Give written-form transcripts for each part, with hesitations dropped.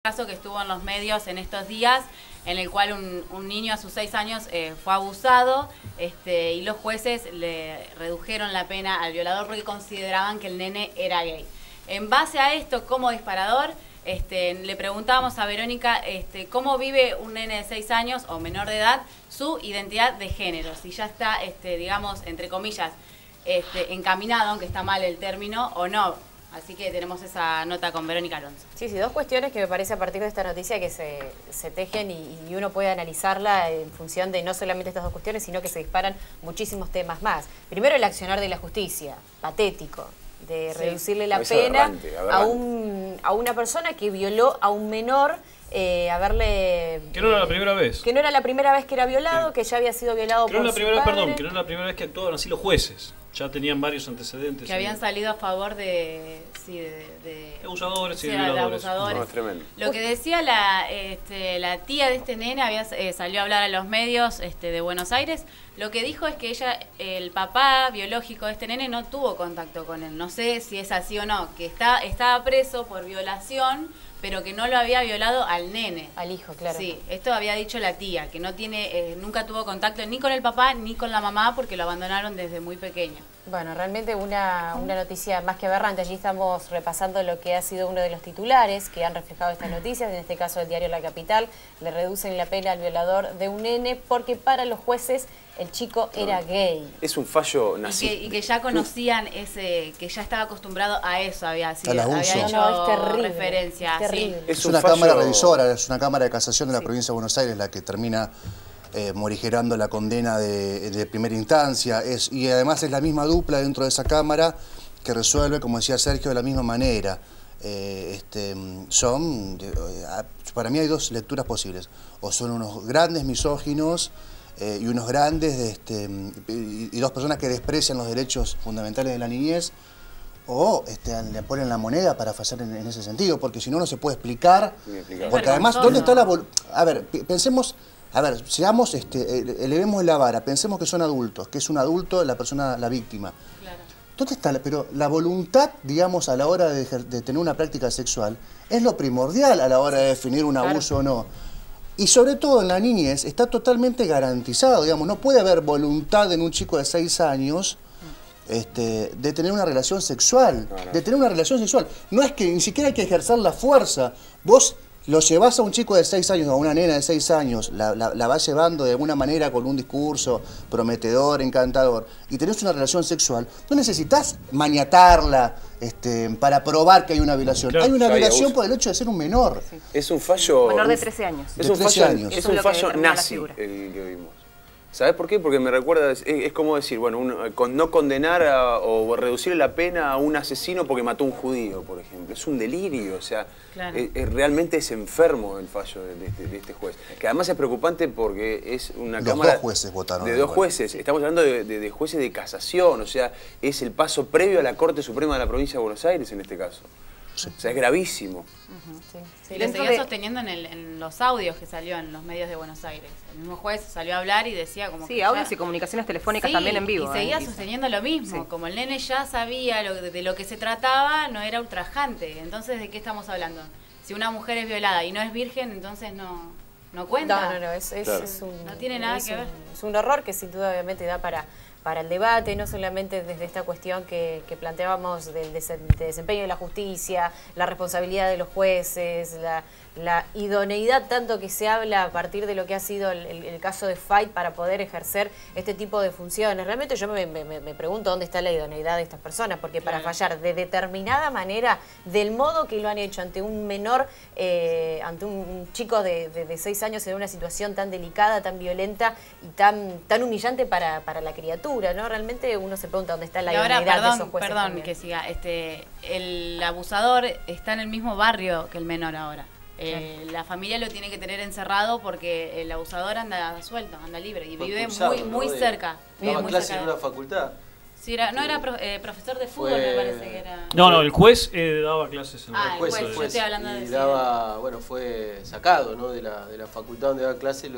Caso que estuvo en los medios en estos días, en el cual un niño a sus 6 años fue abusado y los jueces le redujeron la pena al violador porque consideraban que el nene era gay. En base a esto, como disparador, le preguntábamos a Verónica cómo vive un nene de 6 años o menor de edad su identidad de género, si ya está, digamos, entre comillas, encaminado, aunque está mal el término, o no. Así que tenemos esa nota con Verónica Alonso. Sí, dos cuestiones que me parece a partir de esta noticia que se tejen y uno puede analizarla en función de no solamente estas dos cuestiones, sino que se disparan muchísimos temas más. Primero, el accionar de la justicia, patético, de reducirle la pena aberrante. A una persona que violó a un menor, haberle... Que no era la primera vez. Que no era la primera vez que era violado, que ya había sido violado por su padre. Que no era la primera vez que actuaban así los jueces. Ya tenían varios antecedentes. Que habían salido a favor de abusadores y de violadores. No, es tremendo. Lo que decía la tía de este nene, salió a hablar a los medios de Buenos Aires, lo que dijo es que el papá biológico de este nene no tuvo contacto con él. No sé si es así o no, que estaba preso por violación, pero que no lo había violado al nene. Al hijo, claro. Sí, esto había dicho la tía, que no tiene, nunca tuvo contacto ni con el papá ni con la mamá porque lo abandonaron desde muy pequeño. Bueno, realmente una noticia más que aberrante. Allí estamos repasando lo que ha sido uno de los titulares que han reflejado estas noticias, en este caso el diario La Capital. Le reducen la pena al violador de un nene porque para los jueces el chico era gay. Es un fallo nazi. Y que ya conocían que ya estaba acostumbrado a eso, había hecho terrible, referencia. Es terrible. Sí. Es una cámara revisora, es una cámara de casación de la provincia de Buenos Aires la que termina morigerando la condena de primera instancia. Y además es la misma dupla dentro de esa cámara que resuelve, como decía Sergio, de la misma manera. Para mí hay dos lecturas posibles. O son unos grandes misóginos y unos grandes y dos personas que desprecian los derechos fundamentales de la niñez, o le ponen la moneda para fallar en ese sentido, porque si no, no se puede explicar. Porque además, ¿dónde está la A ver, pensemos, seamos, elevemos la vara, pensemos que son adultos, que es un adulto la persona, la víctima. Claro. ¿Dónde está? Pero la voluntad, digamos, a la hora de tener una práctica sexual, es lo primordial a la hora de definir un abuso o no. Y sobre todo en la niñez está totalmente garantizado, digamos, no puede haber voluntad en un chico de 6 años de tener una relación sexual, No es que ni siquiera hay que ejercer la fuerza. Vos lo llevas a un chico de 6 años, a una nena de 6 años, la vas llevando de alguna manera con un discurso prometedor, encantador, y tenés una relación sexual, no necesitas maniatarla para probar que hay una violación. Claro, hay una violación por el hecho de ser un menor. Sí. Es un fallo... Menor de 13 años. Es un fallo nazi el que vimos. ¿Sabés por qué? Porque me recuerda, es como decir, bueno, no condenar o reducir la pena a un asesino porque mató a un judío, por ejemplo. Es un delirio, o sea, claro. Realmente es enfermo el fallo de este juez. Que además es preocupante porque es una cámara... Dos jueces votaron. De dos jueces. Estamos hablando de jueces de casación, o sea, es el paso previo a la Corte Suprema de la Provincia de Buenos Aires en este caso. Sí. O sea, es gravísimo. Y lo seguía sosteniendo en los audios que salió en los medios de Buenos Aires. El mismo juez salió a hablar y decía como que audios y comunicaciones telefónicas también en vivo. Y seguía sosteniendo lo mismo. Como el nene ya sabía de lo que se trataba, no era ultrajante. Entonces, ¿de qué estamos hablando? Si una mujer es violada y no es virgen, entonces no cuenta. No, no tiene nada que ver. Es un horror que sin duda obviamente da para el debate, no solamente desde esta cuestión que planteábamos del desempeño de la justicia, la responsabilidad de los jueces, la idoneidad tanto que se habla a partir de lo que ha sido el caso de Fight para poder ejercer este tipo de funciones. Realmente yo me pregunto dónde está la idoneidad de estas personas, porque para fallar de determinada manera, del modo que lo han hecho ante un menor, ante un chico de 6 años en una situación tan delicada, tan violenta y tan humillante para la criatura, ¿no? Realmente uno se pregunta dónde está la idoneidad de esos jueces. Perdón que siga. El abusador está en el mismo barrio que el menor ahora. La familia lo tiene que tener encerrado porque el abusador anda suelto, anda libre y vive muy cerca. Daba clase en una facultad. Sí, no era profesor de fútbol, me parece que era. No, el juez daba clases en el juez, yo estoy hablando de eso. Fue sacado, ¿no? de la facultad donde daba clase,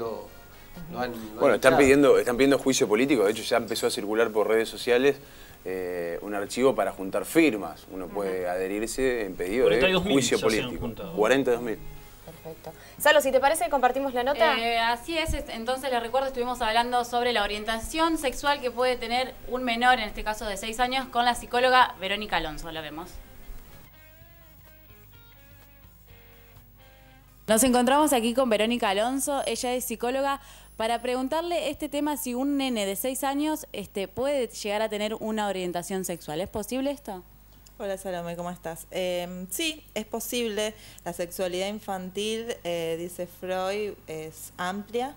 Bueno, están pidiendo juicio político. De hecho, ya empezó a circular por redes sociales un archivo para juntar firmas. Uno puede adherirse en pedido de juicio político. 42.000. Perfecto. Salo, si te parece, compartimos la nota. Así es, entonces les recuerdo, estuvimos hablando sobre la orientación sexual que puede tener un menor, en este caso de 6 años, con la psicóloga Verónica Alonso. La vemos. Nos encontramos aquí con Verónica Alonso, ella es psicóloga, para preguntarle este tema, si un nene de 6 años puede llegar a tener una orientación sexual. ¿Es posible esto? Hola Salomé, ¿cómo estás? Sí, es posible. La sexualidad infantil, dice Freud, es amplia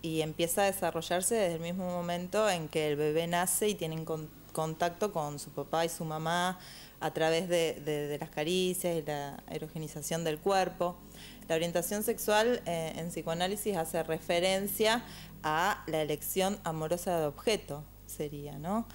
y empieza a desarrollarse desde el mismo momento en que el bebé nace y tienen contacto con su papá y su mamá a través de las caricias y la erogenización del cuerpo. La orientación sexual en psicoanálisis hace referencia a la elección amorosa de objeto, sería, ¿no?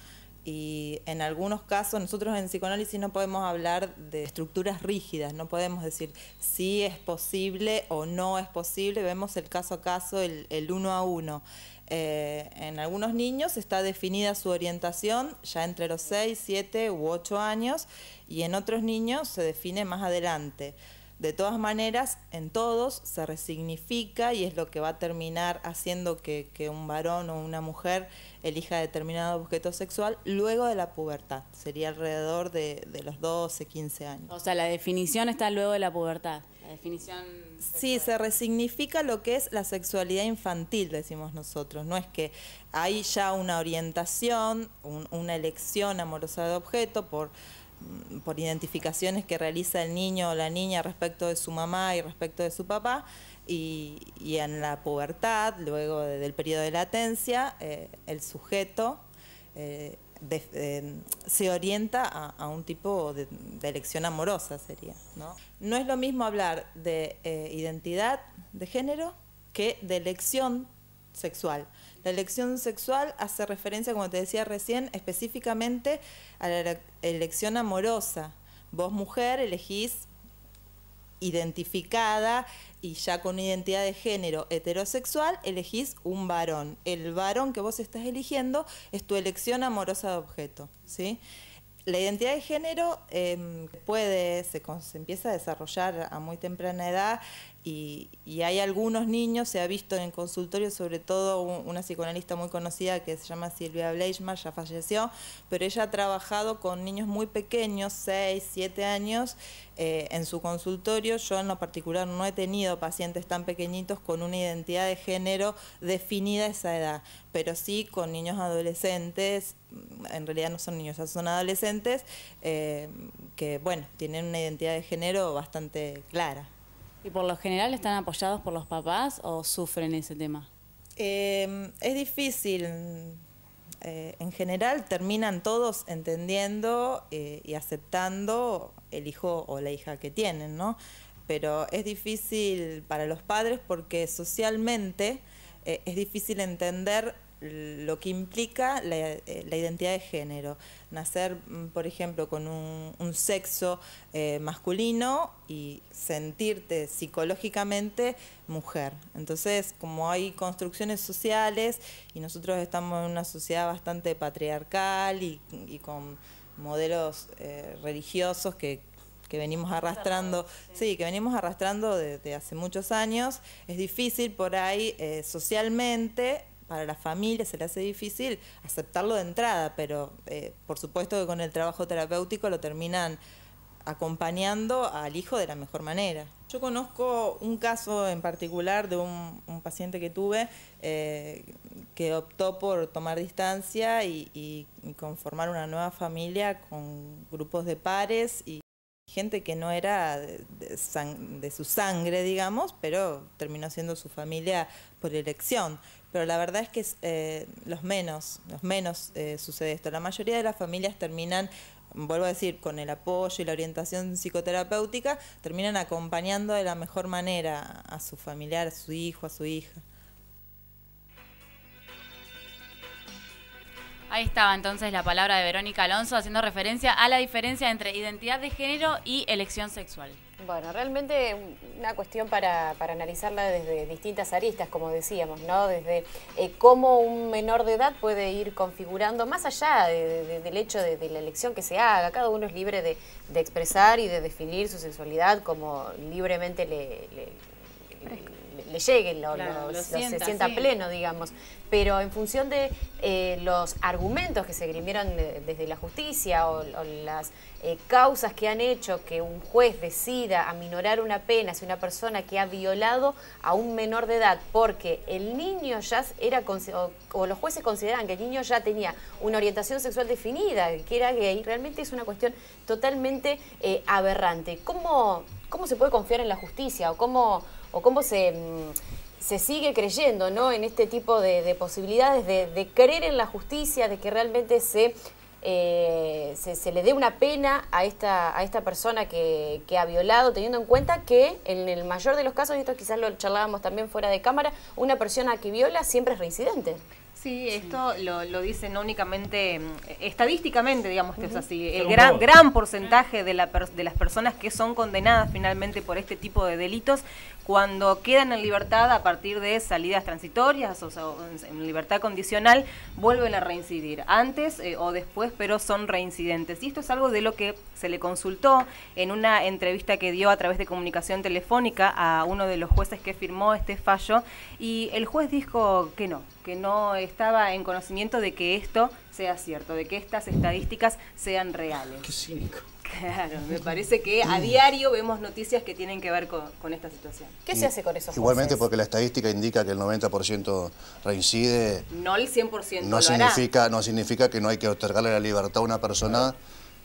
Y en algunos casos, nosotros en psicoanálisis no podemos hablar de estructuras rígidas, no podemos decir si es posible o no es posible, vemos el caso a caso, el uno a uno. En algunos niños está definida su orientación ya entre los 6, 7 u 8 años y en otros niños se define más adelante. De todas maneras, en todos se resignifica y es lo que va a terminar haciendo que un varón o una mujer elija determinado objeto sexual luego de la pubertad. Sería alrededor de los 12, 15 años. O sea, la definición está luego de la pubertad. La definición sexual. Sí, se resignifica lo que es la sexualidad infantil, decimos nosotros. No es que hay ya una orientación, una elección amorosa de objeto por identificaciones que realiza el niño o la niña respecto de su mamá y respecto de su papá, y en la pubertad, luego del periodo de latencia, el sujeto se orienta a un tipo de elección amorosa, sería, ¿no? No es lo mismo hablar de identidad de género que de elección sexual. La elección sexual hace referencia, como te decía recién, específicamente a la elección amorosa. Vos, mujer, elegís identificada y ya con identidad de género heterosexual, elegís un varón. El varón que vos estás eligiendo es tu elección amorosa de objeto, ¿sí? La identidad de género se empieza a desarrollar a muy temprana edad y hay algunos niños, se ha visto en consultorio, sobre todo una psicoanalista muy conocida que se llama Silvia Bleichmar, ya falleció, pero ella ha trabajado con niños muy pequeños, 6, 7 años, en su consultorio. Yo en lo particular no he tenido pacientes tan pequeñitos con una identidad de género definida a esa edad, pero sí con niños adolescentes, en realidad no son niños, ya son adolescentes, que bueno, tienen una identidad de género bastante clara. ¿Y por lo general están apoyados por los papás o sufren ese tema? Es difícil. En general terminan todos entendiendo y aceptando el hijo o la hija que tienen, ¿no? Pero es difícil para los padres porque socialmente es difícil entender lo que implica la identidad de género. Nacer, por ejemplo, con un sexo masculino y sentirte psicológicamente mujer. Entonces, como hay construcciones sociales y nosotros estamos en una sociedad bastante patriarcal y con modelos religiosos que venimos arrastrando, sí, que venimos arrastrando desde hace muchos años, es difícil por ahí socialmente. Para la familia se le hace difícil aceptarlo de entrada, pero por supuesto que con el trabajo terapéutico lo terminan acompañando al hijo de la mejor manera. Yo conozco un caso en particular de un paciente que tuve que optó por tomar distancia y conformar una nueva familia con grupos de pares y gente que no era de su sangre, digamos, pero terminó siendo su familia por elección. Pero la verdad es que los menos sucede esto. La mayoría de las familias terminan, vuelvo a decir, con el apoyo y la orientación psicoterapéutica, terminan acompañando de la mejor manera a su familiar, a su hijo, a su hija. Ahí estaba entonces la palabra de Verónica Alonso haciendo referencia a la diferencia entre identidad de género y elección sexual. Bueno, realmente una cuestión para analizarla desde distintas aristas, como decíamos, ¿no? Desde cómo un menor de edad puede ir configurando, más allá del hecho de la elección que se haga. Cada uno es libre de expresar y de definir su sexualidad como libremente le llegue, Claro, se sienta sí. pleno, digamos. Pero en función de los argumentos que se esgrimieron desde la justicia o las causas que han hecho que un juez decida aminorar una pena hacia una persona que ha violado a un menor de edad, porque el niño ya era, o los jueces consideran que el niño ya tenía una orientación sexual definida, que era gay, realmente es una cuestión totalmente aberrante. ¿Cómo se puede confiar en la justicia o cómo se sigue creyendo, ¿no?, en este tipo de posibilidades de creer en la justicia, de que realmente se le dé una pena a esta persona que ha violado, teniendo en cuenta que en el mayor de los casos, y esto quizás lo charlábamos también fuera de cámara, una persona que viola siempre es reincidente? Sí, esto lo dice no únicamente estadísticamente, digamos que es así. El Pero gran porcentaje de las personas que son condenadas finalmente por este tipo de delitos, cuando quedan en libertad a partir de salidas transitorias o sea, en libertad condicional, vuelven a reincidir antes o después, pero son reincidentes. Y esto es algo de lo que se le consultó en una entrevista que dio a través de comunicación telefónica a uno de los jueces que firmó este fallo, y el juez dijo que no estaba en conocimiento de que esto sea cierto, de que estas estadísticas sean reales. Qué cínico. Claro, me parece que a diario vemos noticias que tienen que ver con esta situación. ¿Qué se hace con esos Igualmente jueces? porque la estadística indica que el 90% reincide, No el 100% no significa que no hay que otorgarle la libertad a una persona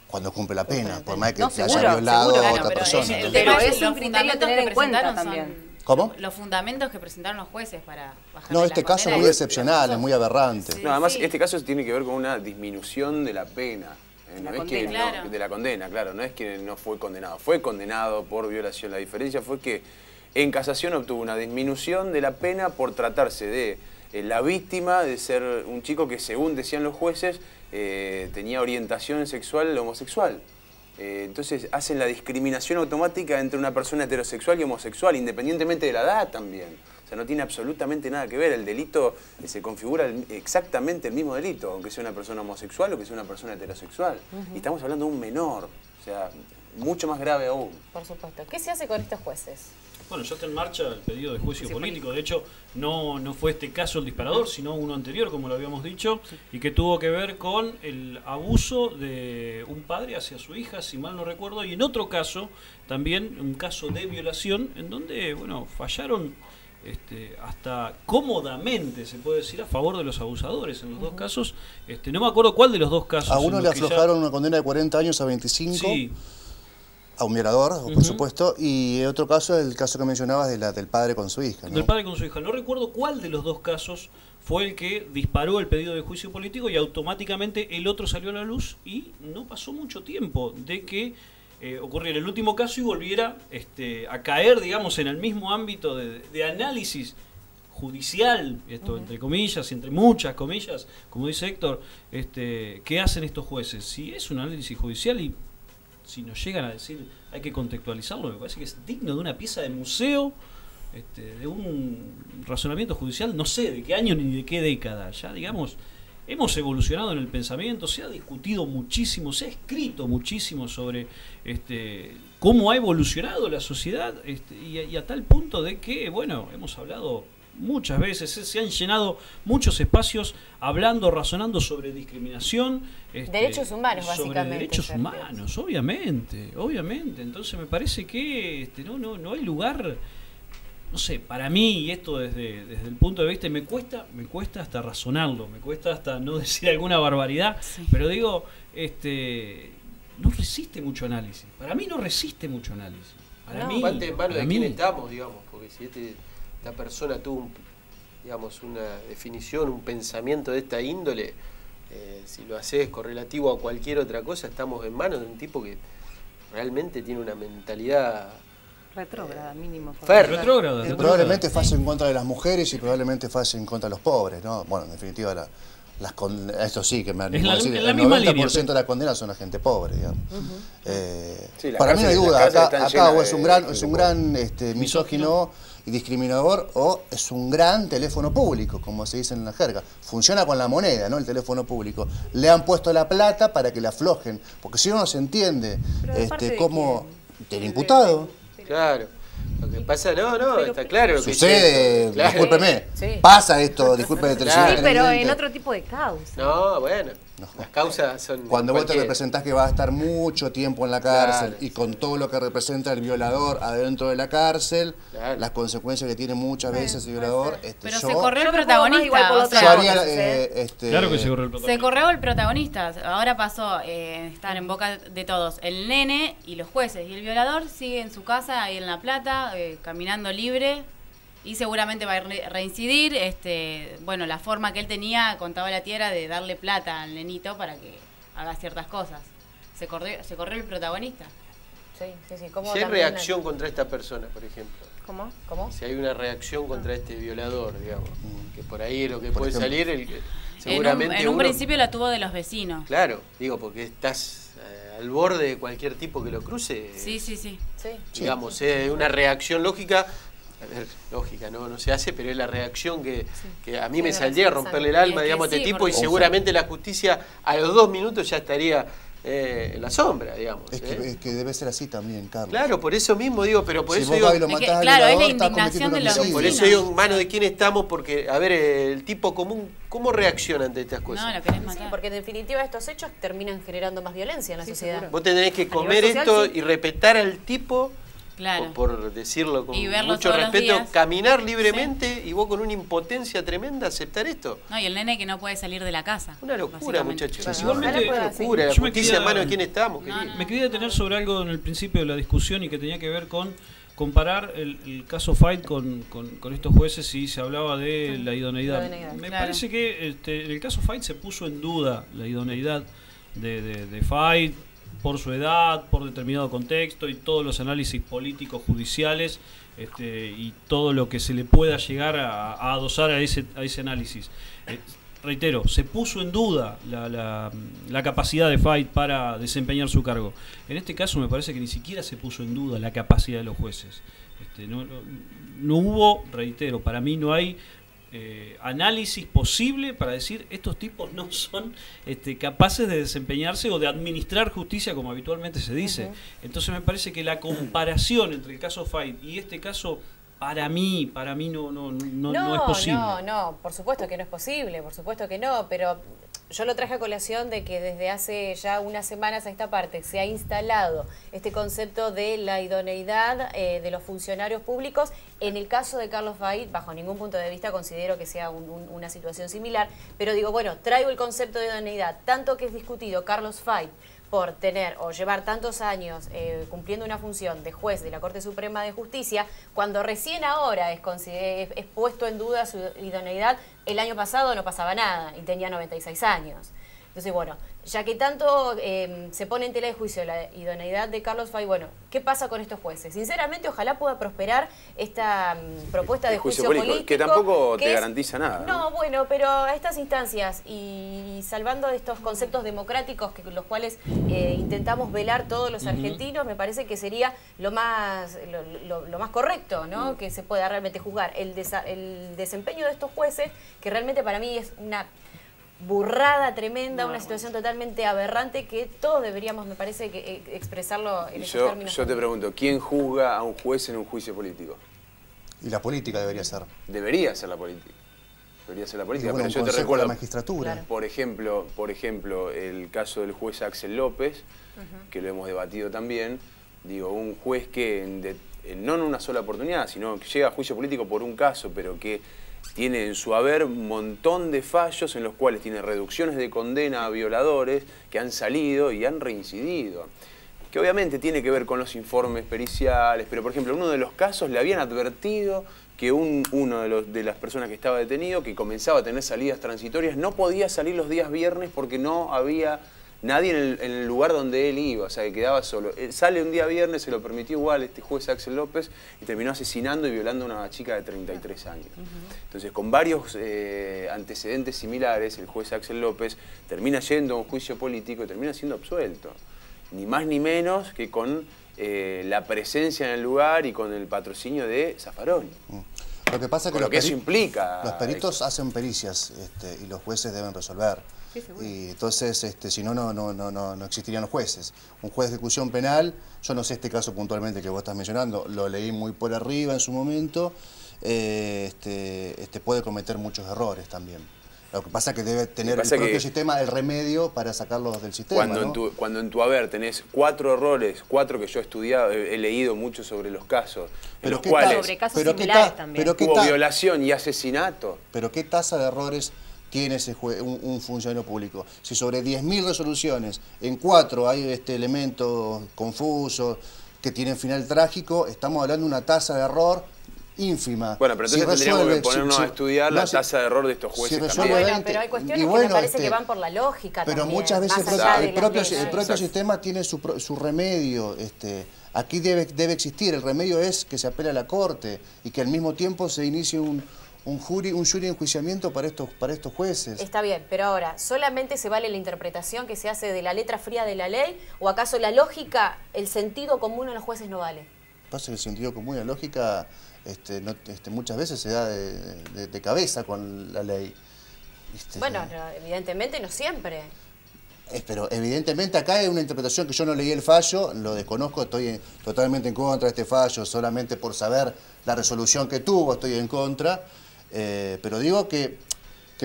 cuando cumple la pena, por más que No, se haya seguro, violado seguro, a claro, otra pero persona. el Pero tema es un los criterio a fundamentos tener que en cuenta presentaron también. ¿Cómo? Los fundamentos que presentaron los jueces para bajar No, este caso es muy excepcional, es muy aberrante. Sí. No, además este caso tiene que ver con una disminución de la pena. La No es que condena. Claro. de la condena, claro, no es que no fue condenado por violación. La diferencia fue que en casación obtuvo una disminución de la pena por tratarse de la víctima, de ser un chico que, según decían los jueces, tenía orientación sexual homosexual. Entonces hacen la discriminación automática entre una persona heterosexual y homosexual, independientemente de la edad también. O sea, no tiene absolutamente nada que ver. El delito se configura exactamente el mismo delito, aunque sea una persona homosexual o que sea una persona heterosexual. Y estamos hablando de un menor, o sea, mucho más grave aún. Por supuesto. ¿Qué se hace con estos jueces? Bueno, ya está en marcha el pedido de juicio político. De hecho, no fue este caso el disparador, sino uno anterior, como lo habíamos dicho, y que tuvo que ver con el abuso de un padre hacia su hija, si mal no recuerdo, y en otro caso, también un caso de violación, en donde, bueno, fallaron hasta cómodamente, se puede decir, a favor de los abusadores en los dos casos. No me acuerdo cuál de los dos casos. A uno le aflojaron una condena de 40 años a 25. Sí. A un violador, por supuesto, y otro caso es el caso que mencionabas del padre con su hija, ¿no? Del padre con su hija. No recuerdo cuál de los dos casos fue el que disparó el pedido de juicio político y automáticamente el otro salió a la luz, y no pasó mucho tiempo de que ocurriera el último caso y volviera a caer, digamos, en el mismo ámbito de análisis judicial, entre comillas y entre muchas comillas, como dice Héctor, ¿qué hacen estos jueces? Si es un análisis judicial y si nos llegan a decir hay que contextualizarlo, me parece que es digno de una pieza de museo, de un razonamiento judicial, no sé de qué año ni de qué década. Ya, digamos, hemos evolucionado en el pensamiento, se ha discutido muchísimo, se ha escrito muchísimo sobre cómo ha evolucionado la sociedad, y a tal punto de que, bueno, hemos hablado muchas veces, se han llenado muchos espacios hablando, razonando sobre discriminación. Derechos humanos, sobre básicamente. derechos humanos, obviamente. Entonces me parece que no hay lugar, no sé, para mí, y esto desde el punto de vista, me cuesta hasta razonarlo, me cuesta hasta no decir alguna barbaridad, pero digo, no resiste mucho análisis. Para mí no resiste mucho análisis. Para mí, parte en mano de mí, quién estamos, digamos, porque si esta persona tuvo una definición, un pensamiento de esta índole, si lo haces correlativo a cualquier otra cosa, estamos en manos de un tipo que realmente tiene una mentalidad Retrógrada, mínimo. Retrógrada. Probablemente fase en contra de las mujeres y probablemente fase en contra de los pobres, ¿no? Bueno, en definitiva, esto sí, que me animo a decir, el 90% de las condenas son a gente pobre, digamos. Sí, para mí no hay duda, acá o es un gran de misógino y discriminador, o es un gran teléfono público, como se dice en la jerga. Funciona con la moneda, ¿no? El teléfono público. Le han puesto la plata para que la aflojen, porque si no se entiende cómo... Del imputado. Claro. Lo que pasa, no, está claro. Lo que sucede, claro. Discúlpeme, Sí. pasa esto, disculpe de Sí, pero en otro tipo de causa. No, bueno, las causas son... Cuando vos te cualquier- representás que va a estar mucho tiempo en la cárcel Claro. y con todo lo que representa el violador adentro de la cárcel, Claro. las consecuencias que tiene muchas veces el violador, Pero yo, se corrió el Yo me juego más igual protagonista. por o otra sea, yo haría, cosas, Claro que se corrió el se protocolo. corrió el protagonista. Ahora pasó, están en boca de todos. El nene y los jueces. Y el violador sigue en su casa, ahí en La Plata, caminando libre. Y seguramente va a reincidir. Bueno, la forma que él tenía, contaba la tía, era de darle plata al nenito para que haga ciertas cosas. Se corrió el protagonista. Sí. ¿Cómo Si hay también reacción contra esta persona, por ejemplo. ¿Cómo? Si hay una reacción contra este violador, digamos, que por ahí es lo que Por puede ejemplo. salir, seguramente en un uno- principio la tuvo de los vecinos. Claro, digo, porque estás al borde de cualquier tipo que lo cruce. Sí. Sí. Digamos, es una reacción lógica. A ver, lógica, no se hace, pero es la reacción que a mí me saldría a romperle el alma, Y es que digamos, a este sí, tipo, y porque- seguramente la justicia a los 2 minutos ya estaría en la sombra, digamos. es que debe ser así también, Carlos. Claro, por eso mismo digo, pero por Si eso vos digo, vas y lo Es que, matás al claro, es la violador, estás indignación cometiendo de los un pero por homicidio. eso digo, en manos de quién estamos, porque, a ver, el tipo común, ¿cómo reacciona ante estas cosas? No, lo querés Sí, matar. porque en definitiva estos hechos terminan generando más violencia en la sociedad. Vos tenés que A comer nivel social, esto sí. y respetar al tipo, Claro. por decirlo con Y verlo mucho todos los respeto, días. caminar libremente y vos con una impotencia tremenda aceptar esto. No, y el nene que no puede salir de la casa. Una locura, básicamente. muchachos. Claro. Igualmente, Ojalá una pueda, sí. locura. La Yo me justicia quería- en manos de quién estamos, No, querido. Me quería detener sobre algo en el principio de la discusión y que tenía que ver con comparar el caso Fight con estos jueces y se hablaba de la idoneidad. La idoneidad, Me claro. parece que en el caso Fight se puso en duda la idoneidad de Fight por su edad, por determinado contexto y todos los análisis políticos, judiciales y todo lo que se le pueda llegar a adosar a ese análisis. Reitero, se puso en duda la capacidad de Fight para desempeñar su cargo. En este caso me parece que ni siquiera se puso en duda la capacidad de los jueces. No hubo, reitero, para mí no hay análisis posible para decir estos tipos no son capaces de desempeñarse o de administrar justicia como habitualmente se dice. Entonces me parece que la comparación entre el caso Fight y este caso para mí no es posible. No, por supuesto que no es posible, por supuesto que no, pero yo lo traje a colación de que desde hace ya unas semanas a esta parte se ha instalado este concepto de la idoneidad de los funcionarios públicos. En el caso de Carlos Fight, bajo ningún punto de vista considero que sea una situación similar, pero digo, bueno, traigo el concepto de idoneidad, tanto que es discutido Carlos Fight por tener o llevar tantos años cumpliendo una función de juez de la Corte Suprema de Justicia, cuando recién ahora es puesto en duda su idoneidad. El año pasado no pasaba nada y tenía 96 años. Entonces, bueno, ya que tanto se pone en tela de juicio la idoneidad de Carlos Fight, bueno, ¿qué pasa con estos jueces? Sinceramente, ojalá pueda prosperar esta propuesta de juicio político. Que tampoco te es- garantiza nada. No, bueno, pero a estas instancias y salvando estos conceptos democráticos que los cuales intentamos velar todos los argentinos, me parece que sería lo más correcto, ¿no? Que se pueda realmente juzgar el desempeño de estos jueces, que realmente para mí es una burrada tremenda, una situación totalmente aberrante que todos deberíamos, me parece, que expresarlo en esos términos. Yo te pregunto, ¿quién juzga a un juez en un juicio político? Y la política debería ser. Debería ser la política. Debería ser la política, Y bueno, pero un yo te consejo de la recuerdo, magistratura. Claro. por ejemplo, el caso del juez Axel López, que lo hemos debatido también. Digo, un juez que no en una sola oportunidad, sino que llega a juicio político por un caso, pero que tiene en su haber un montón de fallos en los cuales tiene reducciones de condena a violadores que han salido y han reincidido. Que obviamente tiene que ver con los informes periciales, pero por ejemplo, en uno de los casos le habían advertido que uno de las personas que estaba detenido, que comenzaba a tener salidas transitorias, no podía salir los días viernes porque no había nadie en el lugar donde él iba, o sea, que quedaba solo. Sale un día viernes, se lo permitió igual este juez Axel López y terminó asesinando y violando a una chica de 33 años. Entonces, con varios antecedentes similares, el juez Axel López termina yendo a un juicio político y termina siendo absuelto. Ni más ni menos que con la presencia en el lugar y con el patrocinio de Zaffaroni. Lo que pasa es que lo que eso implica. Los peritos hacen pericias y los jueces deben resolver. Sí, seguro. Y entonces, si no, no existirían los jueces. Un juez de ejecución penal, yo no sé este caso puntualmente que vos estás mencionando, lo leí muy por arriba en su momento, puede cometer muchos errores también. Lo que pasa es que debe tener el propio sistema el remedio para sacarlos del sistema. Cuando en tu haber tenés 4 errores, 4 que yo he estudiado, he leído mucho sobre los casos, en los cuales sobre casos similares también. Hubo violación y asesinato. Pero ¿qué tasa de errores tiene un funcionario público? Si sobre 10.000 resoluciones, en 4 hay elementos confusos que tienen final trágico, estamos hablando de una tasa de error ínfima. Bueno, pero entonces tendríamos que ponernos a estudiar la tasa de error de estos jueces también. Bueno, pero hay cuestiones que me parece que van por la lógica pero también, muchas veces el propio sistema tiene su remedio. Aquí debe existir, el remedio es que se apele a la Corte y que al mismo tiempo se inicie un jury de enjuiciamiento para estos jueces. Está bien, pero ahora, ¿solamente se vale la interpretación que se hace de la letra fría de la ley o acaso la lógica, el sentido común de los jueces no vale? Pasa que el sentido común y la lógica muchas veces se da de cabeza con la ley. Bueno, evidentemente no siempre. Pero evidentemente acá hay una interpretación que yo no leí el fallo, lo desconozco, estoy totalmente en contra de este fallo, solamente por saber la resolución que tuvo estoy en contra, pero digo que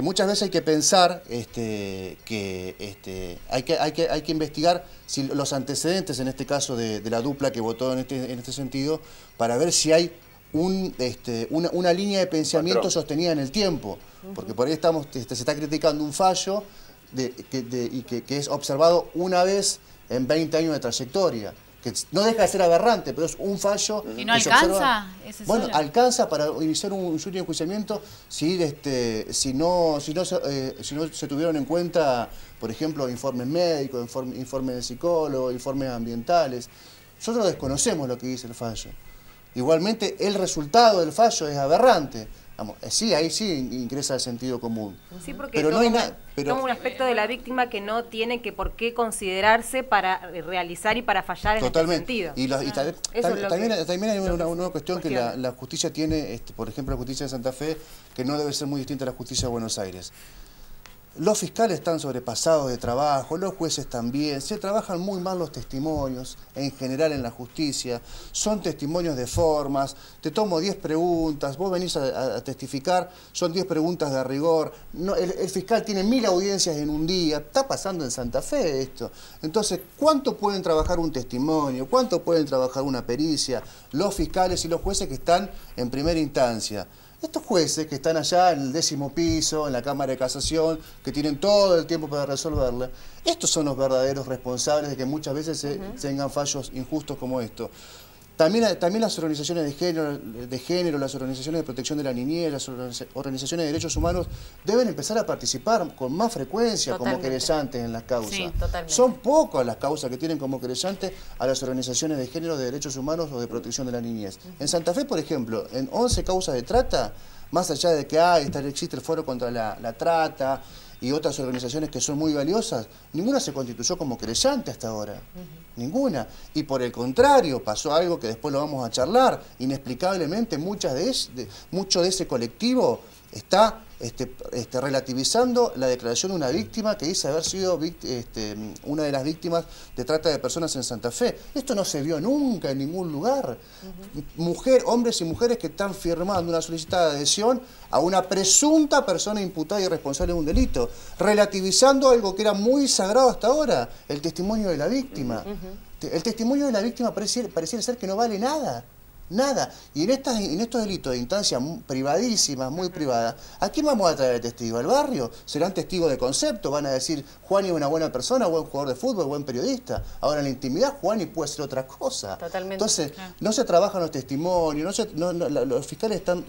muchas veces hay que pensar hay que investigar si los antecedentes, en este caso de la dupla que votó en este sentido, para ver si hay una línea de pensamiento sostenida en el tiempo, porque por ahí se está criticando un fallo que es observado una vez en 20 años de trayectoria, que no deja de ser aberrante, pero es un fallo. ¿Y no alcanza? Bueno, alcanza para iniciar un jury de enjuiciamiento si no se tuvieron en cuenta, por ejemplo, informes médicos, informes de psicólogo, informes ambientales. Nosotros desconocemos lo que dice el fallo. Igualmente, el resultado del fallo es aberrante. Sí, ahí sí ingresa el sentido común. Sí, porque toma un aspecto de la víctima que no tiene por qué considerarse para realizar y para fallar en este sentido. También hay una cuestión que la justicia tiene, por ejemplo, la justicia de Santa Fe, que no debe ser muy distinta a la justicia de Buenos Aires. Los fiscales están sobrepasados de trabajo, los jueces también, se trabajan muy mal los testimonios, en general en la justicia, son testimonios de formas, te tomo 10 preguntas, vos venís a testificar, son 10 preguntas de rigor, el fiscal tiene 1000 audiencias en un día, está pasando en Santa Fe esto. Entonces, ¿cuánto pueden trabajar un testimonio? ¿Cuánto pueden trabajar una pericia? Los fiscales y los jueces que están en primera instancia. Estos jueces que están allá en el 10º piso, en la Cámara de Casación, que tienen todo el tiempo para resolverle, estos son los verdaderos responsables de que muchas veces se tengan fallos injustos como estos. También las organizaciones de género, las organizaciones de protección de la niñez, las organizaciones de derechos humanos deben empezar a participar con más frecuencia como querellantes en las causas. Sí, totalmente. Son pocas las causas que tienen como querellantes a las organizaciones de género, de derechos humanos o de protección de la niñez. En Santa Fe, por ejemplo, en 11 causas de trata, más allá de que existe el Foro contra la Trata y otras organizaciones que son muy valiosas, ninguna se constituyó como querellante hasta ahora. Ninguna. Y por el contrario, pasó algo que después lo vamos a charlar. Inexplicablemente, mucho de ese colectivo está relativizando la declaración de una víctima que dice haber sido una de las víctimas de trata de personas en Santa Fe. Esto no se vio nunca en ningún lugar. Hombres y mujeres que están firmando una solicitada de adhesión a una presunta persona imputada y responsable de un delito, relativizando algo que era muy sagrado hasta ahora, el testimonio de la víctima. El testimonio de la víctima pareciera ser que no vale nada. Nada. Y en estos delitos de instancias privadísimas, muy privadas, ¿a quién vamos a traer de testigo? ¿Al barrio? ¿Serán testigos de concepto? Van a decir, Juani es una buena persona, buen jugador de fútbol, buen periodista. Ahora en la intimidad, Juani puede ser otra cosa. Totalmente. Entonces, no se trabajan los testimonios, los fiscales están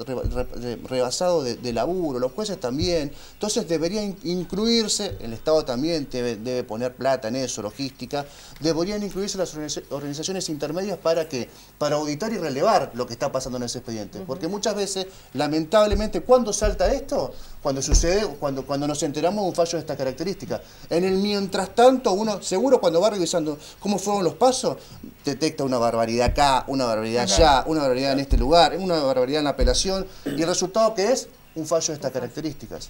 rebasados de laburo, los jueces también. Entonces debería incluirse, el Estado también debe poner plata en eso, logística, deberían incluirse las organizaciones intermedias para auditar y relevar confirmar lo que está pasando en ese expediente. Porque muchas veces, lamentablemente, ¿cuándo salta esto? Cuando sucede, cuando nos enteramos de un fallo de esta característica. En el mientras tanto, uno seguro cuando va revisando cómo fueron los pasos, detecta una barbaridad acá, una barbaridad allá, una barbaridad en este lugar, una barbaridad en la apelación, y el resultado que es un fallo de estas características.